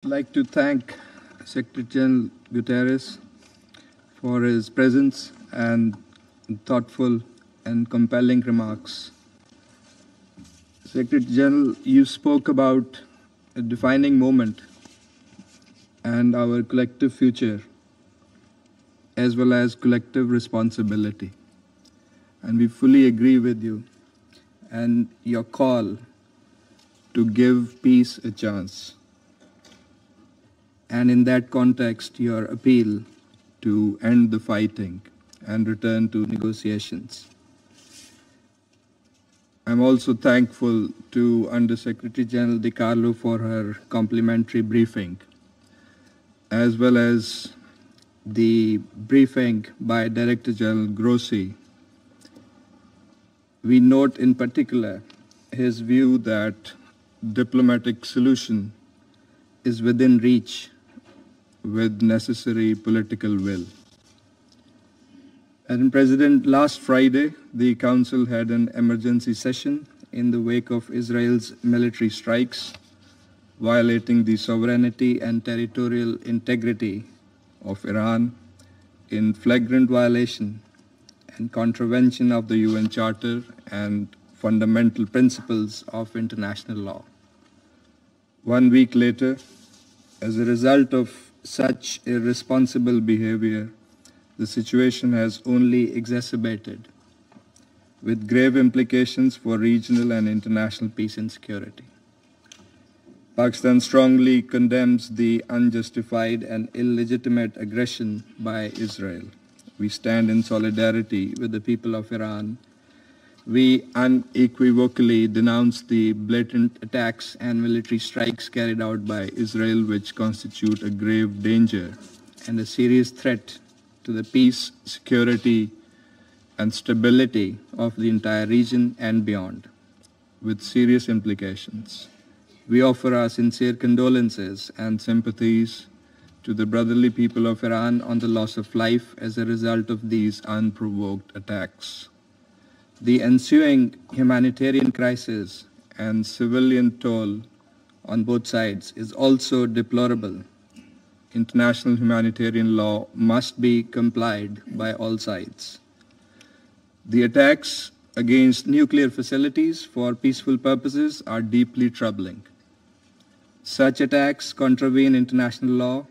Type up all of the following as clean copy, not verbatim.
I'd like to thank Secretary General Guterres for his presence and thoughtful and compelling remarks. Secretary General, you spoke about a defining moment and our collective future, as well as collective responsibility. And we fully agree with you and your call to give peace a chance. And in that context, your appeal to end the fighting and return to negotiations. I'm also thankful to Undersecretary General DiCarlo for her complimentary briefing, as well as the briefing by Director General Grossi. We note in particular his view that diplomatic solution is within reach with necessary political will. Madam President, last Friday, the Council had an emergency session in the wake of Israel's military strikes, violating the sovereignty and territorial integrity of Iran in flagrant violation and contravention of the UN Charter and fundamental principles of international law. 1 week later, as a result of such irresponsible behavior, the situation has only exacerbated, with grave implications for regional and international peace and security. Pakistan strongly condemns the unjustified and illegitimate aggression by Israel. We stand in solidarity with the people of Iran. We unequivocally denounce the blatant attacks and military strikes carried out by Israel, which constitute a grave danger and a serious threat to the peace, security, and stability of the entire region and beyond, with serious implications. We offer our sincere condolences and sympathies to the brotherly people of Iran on the loss of life as a result of these unprovoked attacks. The ensuing humanitarian crisis and civilian toll on both sides is also deplorable. International humanitarian law must be complied by all sides. The attacks against nuclear facilities for peaceful purposes are deeply troubling. Such attacks contravene international law,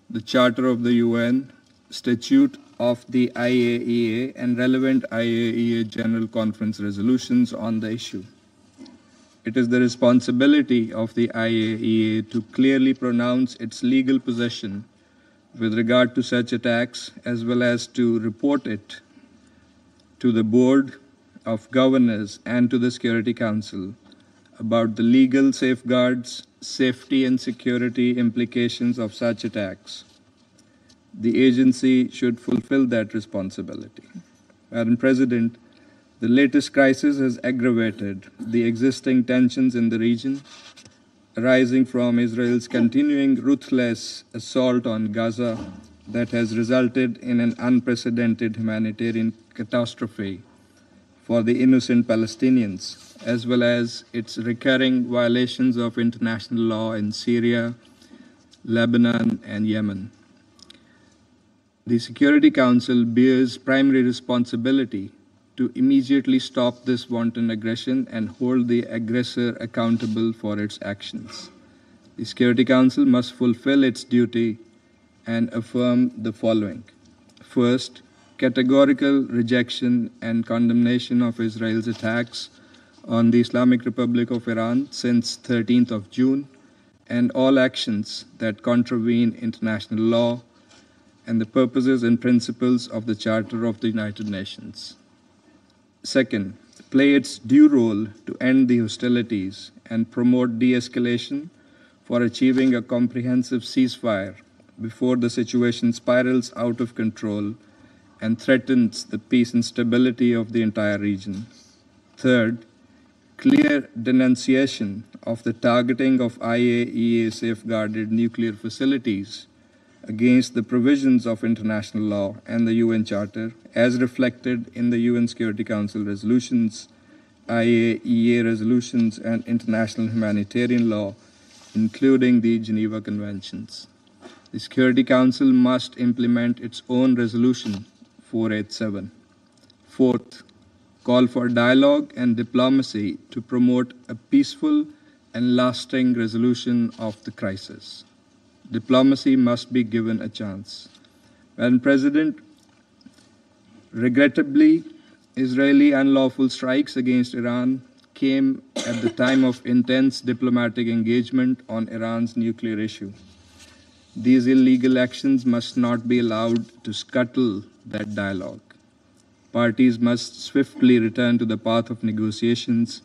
the Charter of the UN, Statute of the IAEA, and relevant IAEA General Conference resolutions on the issue. It is the responsibility of the IAEA to clearly pronounce its legal position with regard to such attacks, as well as to report it to the Board of Governors and to the Security Council about the legal safeguards, safety and security implications of such attacks. The agency should fulfill that responsibility. Madam President, the latest crisis has aggravated the existing tensions in the region, arising from Israel's continuing ruthless assault on Gaza that has resulted in an unprecedented humanitarian catastrophe for the innocent Palestinians, as well as its recurring violations of international law in Syria, Lebanon, and Yemen. The Security Council bears primary responsibility to immediately stop this wanton aggression and hold the aggressor accountable for its actions. The Security Council must fulfill its duty and affirm the following. First, categorical rejection and condemnation of Israel's attacks on the Islamic Republic of Iran since 13th of June and all actions that contravene international law and the purposes and principles of the Charter of the United Nations. Second, play its due role to end the hostilities and promote de-escalation for achieving a comprehensive ceasefire before the situation spirals out of control and threatens the peace and stability of the entire region. Third, clear denunciation of the targeting of IAEA safeguarded nuclear facilities against the provisions of international law and the UN Charter, as reflected in the UN Security Council resolutions, IAEA resolutions, and international humanitarian law, including the Geneva Conventions. The Security Council must implement its own Resolution 487. Fourth, call for dialogue and diplomacy to promote a peaceful and lasting resolution of the crisis. Diplomacy must be given a chance. Madam President, regrettably, Israeli unlawful strikes against Iran came at the time of intense diplomatic engagement on Iran's nuclear issue. These illegal actions must not be allowed to scuttle that dialogue. Parties must swiftly return to the path of negotiations,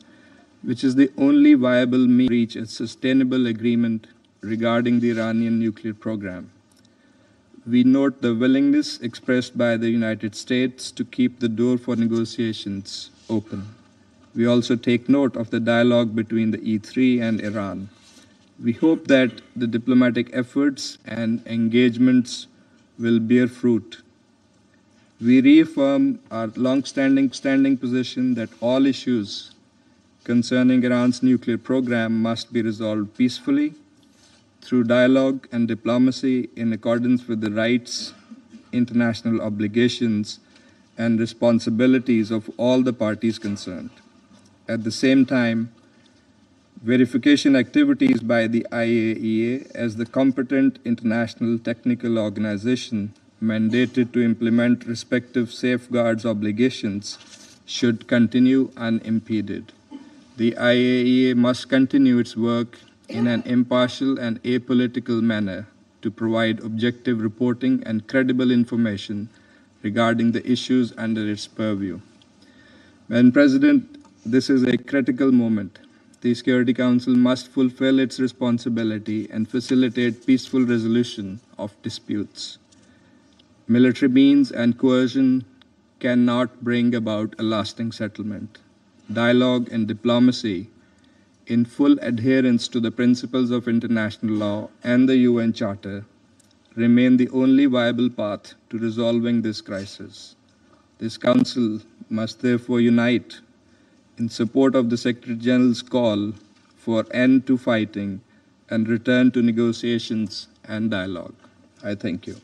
which is the only viable means to reach a sustainable agreement regarding the Iranian nuclear program. We note the willingness expressed by the United States to keep the door for negotiations open. We also take note of the dialogue between the E3 and Iran. We hope that the diplomatic efforts and engagements will bear fruit. We reaffirm our long-standing position that all issues concerning Iran's nuclear program must be resolved peacefully through dialogue and diplomacy in accordance with the rights, international obligations, and responsibilities of all the parties concerned. At the same time, verification activities by the IAEA as the competent international technical organization mandated to implement respective safeguards obligations should continue unimpeded. The IAEA must continue its work in an impartial and apolitical manner to provide objective reporting and credible information regarding the issues under its purview. Madam President, this is a critical moment. The Security Council must fulfill its responsibility and facilitate peaceful resolution of disputes. Military means and coercion cannot bring about a lasting settlement. Dialogue and diplomacy, in full adherence to the principles of international law and the UN Charter, remain the only viable path to resolving this crisis. This Council must therefore unite in support of the Secretary General's call for end to fighting and return to negotiations and dialogue. I thank you.